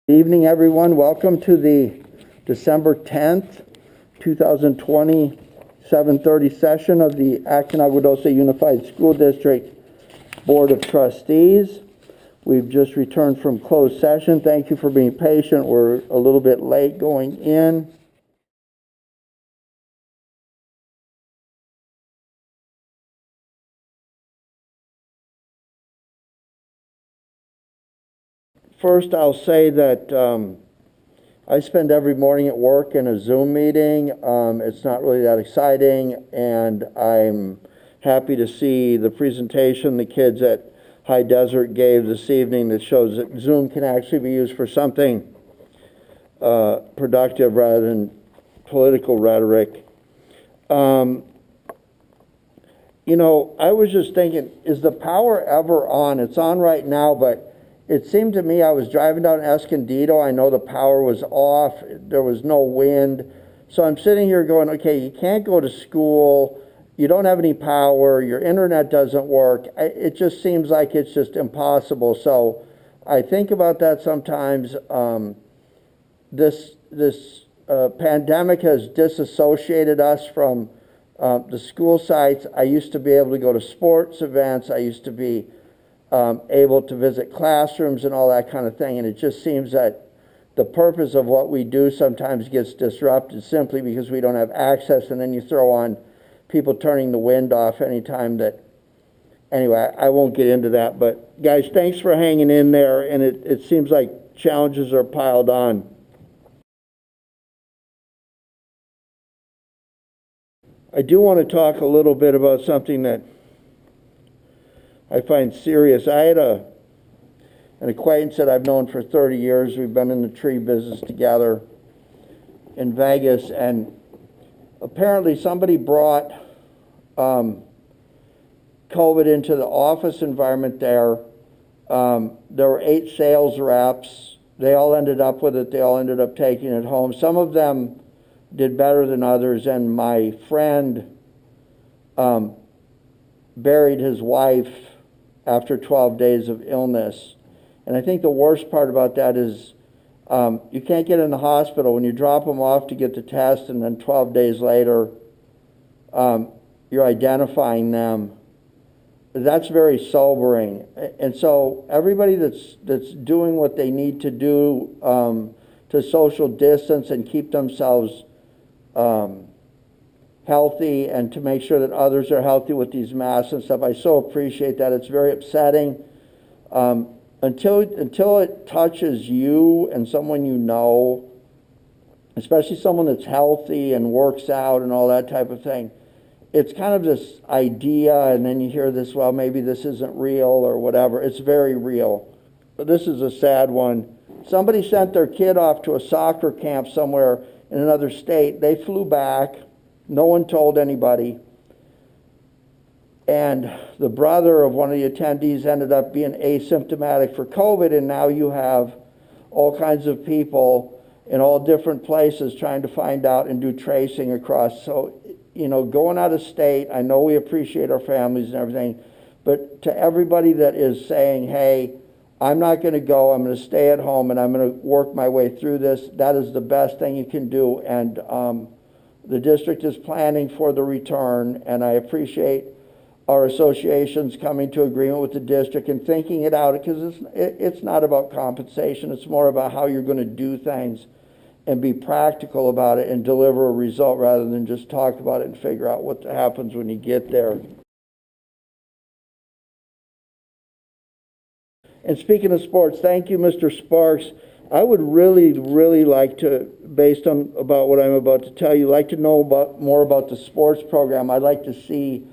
Good evening, everyone. Welcome to the December 10th, 2020, 7:30 session of the Acton Agua Dulce Unified School District Board of Trustees. We've just returned from closed session. Thank you for being patient. We're a little bit late going in. First, I'll say that I spend every morning at work in a Zoom meeting. It's not really that exciting, and I'm happy to see the presentation the kids at High Desert gave this evening that shows that Zoom can actually be used for something productive rather than political rhetoric. You know, I was just thinking, is the power ever on? It's on right now, but it seemed to me I was driving down Escondido. I know the power was off. There was no wind. So I'm sitting here going, okay, you can't go to school. You don't have any power. Your internet doesn't work. It just seems like it's just impossible. So I think about that sometimes. This pandemic has disassociated us from the school sites. I used to be able to go to sports events. I used to be able to visit classrooms and all that kind of thing, and it just seems that the purpose of what we do sometimes gets disrupted simply because we don't have access, and then you throw on people turning the wind off anytime that, anyway, I won't get into that, but guys, thanks for hanging in there, and it seems like challenges are piled on. I do want to talk a little bit about something that I find serious. I had an acquaintance that I've known for 30 years. We've been in the tree business together in Vegas, and apparently somebody brought COVID into the office environment there. There were 8 sales reps. They all ended up with it. They all ended up taking it home. Some of them did better than others, and my friend buried his wife after 12 days of illness. And I think the worst part about that is you can't get in the hospital. When you drop them off to get the test, and then 12 days later you're identifying them, that's very sobering. And so everybody that's doing what they need to do to social distance and keep themselves healthy and to make sure that others are healthy with these masks and stuff, I so appreciate that. It's very upsetting. Until it touches you and someone you know, especially someone that's healthy and works out and all that type of thing, it's kind of this idea, and then you hear this, well, maybe this isn't real or whatever. It's very real. But this is a sad one. Somebody sent their kid off to a soccer camp somewhere in another state. They flew back. No one told anybody. And the brother of one of the attendees ended up being asymptomatic for COVID, and now you have all kinds of people in all different places trying to find out and do tracing across. So, you know, going out of state, I know we appreciate our families and everything, but to everybody that is saying, hey, I'm not going to go, I'm going to stay at home, and I'm going to work my way through this, that is the best thing you can do. And the district is planning for the return, and I appreciate our associations coming to agreement with the district and thinking it out, because it's not about compensation. It's more about how you're going to do things and be practical about it and deliver a result rather than just talk about it and figure out what happens when you get there. And speaking of sports, thank you, Mr. Sparks. I would really, really like to, based on about what I'm about to tell you, like to know more about the sports program. I'd like to see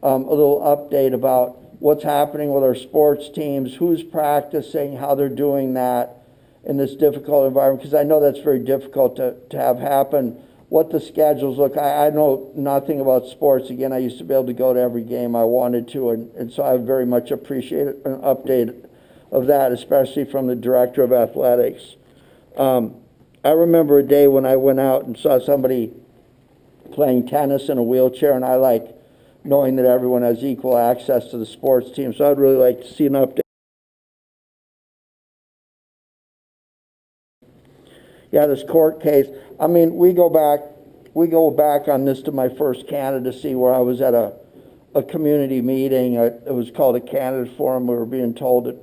a little update about what's happening with our sports teams, who's practicing, how they're doing that in this difficult environment, because I know that's very difficult to have happen, what the schedules look. I know nothing about sports. Again, I used to be able to go to every game I wanted to, and so I very much appreciate an update of that, especially from the director of athletics. I remember a day when I went out and saw somebody playing tennis in a wheelchair, and I like knowing that everyone has equal access to the sports team. So I'd really like to see an update Yeah, this court case. I mean, we go back on this to my first candidacy where I was at a community meeting. It was called a candidate forum. We were being told that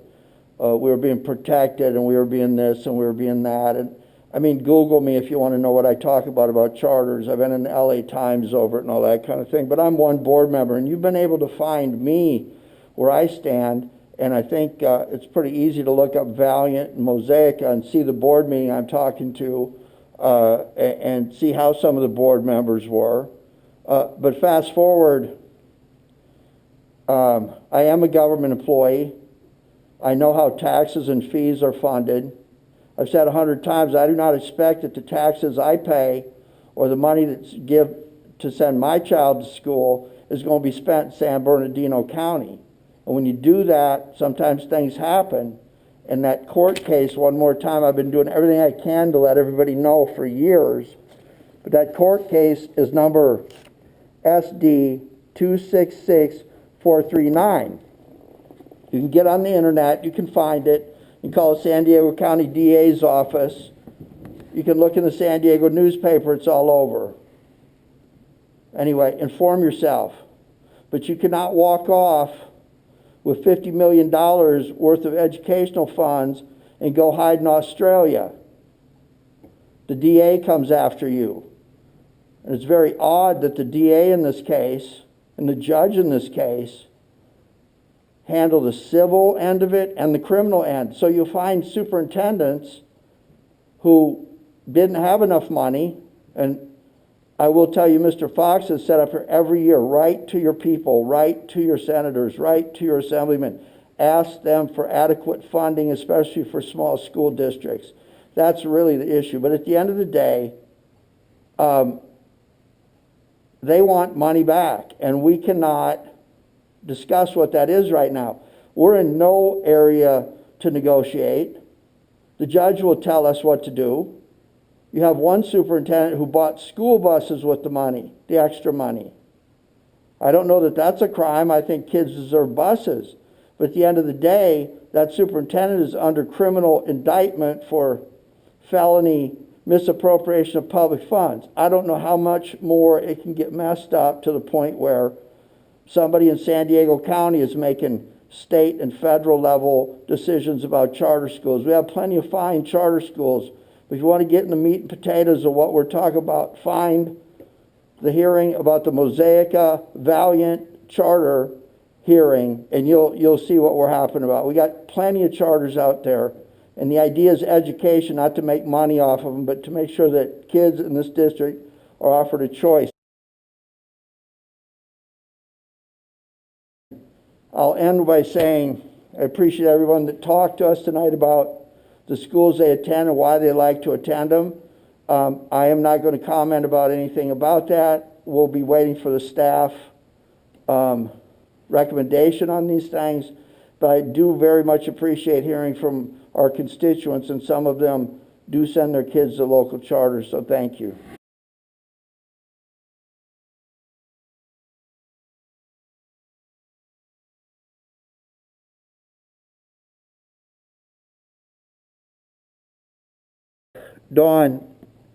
we were being protected and we were being this and we were being that. And I mean, Google me if you want to know what I talk about charters. I've been in the LA Times over it and all that kind of thing. But I'm one board member, and you've been able to find me where I stand. And I think it's pretty easy to look up Valiant and Mosaic and see the board meeting I'm talking to and see how some of the board members were. But fast forward, I am a government employee. I know how taxes and fees are funded. I've said 100 times, I do not expect that the taxes I pay or the money that's give to send my child to school is going to be spent in San Bernardino County. And when you do that, sometimes things happen. And that court case, one more time, I've been doing everything I can to let everybody know for years. But that court case is number SD 266439. You can get on the internet, you can find it. You can call the San Diego County DA's office. You can look in the San Diego newspaper, it's all over. Anyway, inform yourself. But you cannot walk off with $50 million worth of educational funds and go hide in Australia. The DA comes after you. And it's very odd that the DA in this case and the judge in this case handle the civil end of it and the criminal end. So you'll find superintendents who didn't have enough money, and I will tell you, Mr. Fox has set up here every year, write to your people, write to your senators, write to your assemblymen, ask them for adequate funding, especially for small school districts. That's really the issue. But at the end of the day, they want money back, and we cannot discuss what that is right now. We're in no area to negotiate. The judge will tell us what to do. You have one superintendent who bought school buses with the money, the extra money. I don't know that that's a crime. I think kids deserve buses. But at the end of the day, that superintendent is under criminal indictment for felony misappropriation of public funds. I don't know how much more it can get messed up to the point where somebody in San Diego County is making state and federal level decisions about charter schools. We have plenty of fine charter schools. But if you want to get in the meat and potatoes of what we're talking about, find the hearing about the Mosaica Valiant charter hearing, and you'll see what we're happing about. We got plenty of charters out there, and the idea is education, not to make money off of them, but to make sure that kids in this district are offered a choice. I'll end by saying I appreciate everyone that talked to us tonight about the schools they attend and why they like to attend them. I am not going to comment about anything about that. We'll be waiting for the staff recommendation on these things, but I do very much appreciate hearing from our constituents, and some of them do send their kids to local charters, so thank you. Dawn,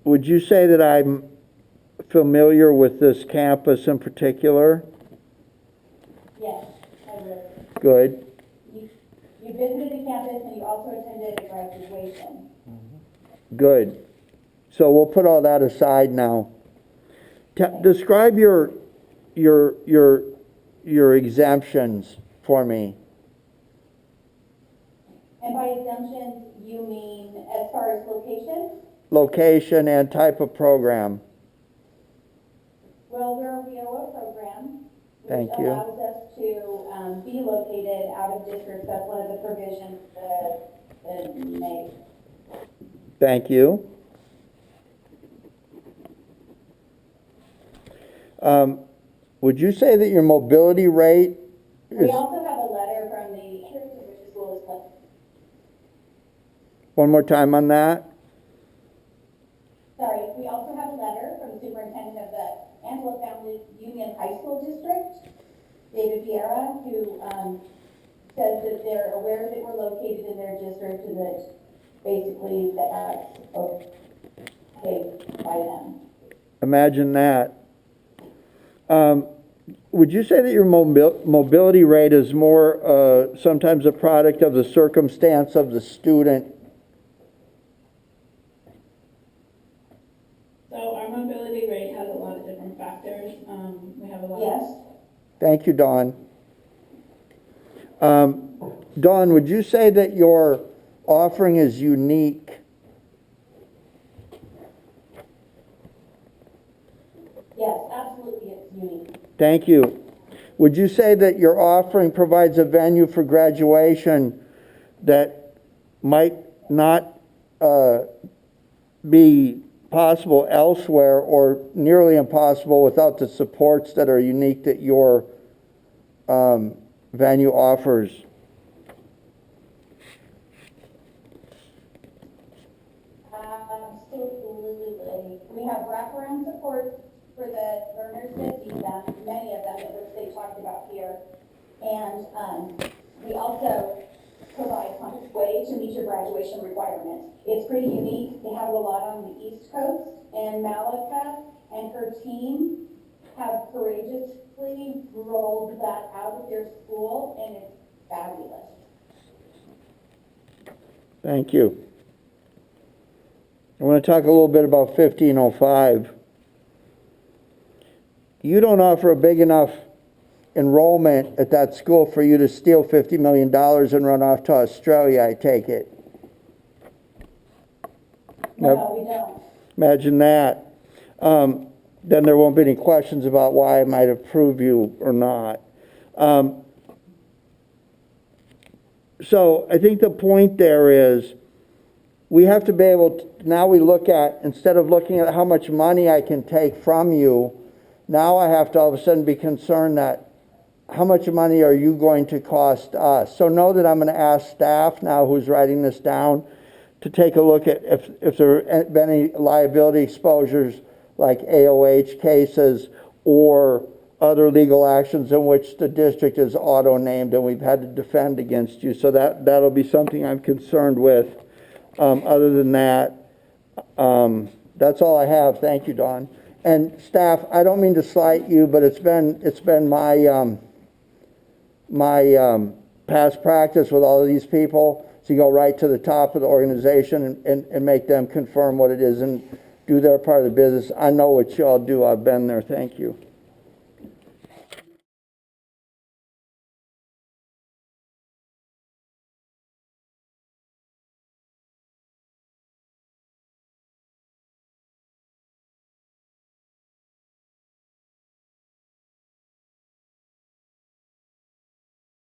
would you say that I'm familiar with this campus in particular? Yes, I would. Good. You visited the campus and you also attended a graduation. Good. So we'll put all that aside now. Describe your exemptions for me. And by exemptions, you mean as far as location? Location and type of program. Well, we're a RENEWAL program, Thank which you. allows us to be located out of district. That's one of the provisions that made. Thank you. Would you say that your mobility rate is... We also have a letter from the which is Dulce. One more time on that. Sorry, we also have a letter from the superintendent of the Angela Family Union High School District, David Vieira, who says that they're aware that we're located in their district and that basically that's paid by them. Imagine that. Would you say that your mobility rate is more sometimes a product of the circumstance of the student? So our mobility rate has a lot of different factors. We have a lot Yes, Thank you, Dawn. Dawn, would you say that your offering is unique? yes, absolutely, it's unique. Thank you. Would you say that your offering provides a venue for graduation that might not be possible elsewhere or nearly impossible without the supports that are unique that your venue offers? Absolutely. We have wraparound support for the learners that need them, many of them, which they talked about here. And we also provide compass way to meet your graduation requirements. It's pretty unique. They have a lot on the East Coast, and Malika and her team have courageously rolled that out of their school, and it's fabulous. Thank you. I want to talk a little bit about 1505. You don't offer a big enough enrollment at that school for you to steal $50 million and run off to Australia, I take it. No, we don't. Imagine that. Then there won't be any questions about why I might approve you or not. So I think the point there is we have to be able to, now we look at, instead of looking at how much money I can take from you, now I have to all of a sudden be concerned that how much money are you going to cost us? So know that I'm going to ask staff now who's writing this down to take a look at if there have been any liability exposures like AOH cases or other legal actions in which the district is auto-named and we've had to defend against you. So that'll be something I'm concerned with. Other than that, that's all I have. Thank you, Dawn. And staff, I don't mean to slight you, but it's been my past practice with all of these people to go right to the top of the organization and make them confirm what it is and do their part of the business. I know what y'all do. I've been there. Thank you.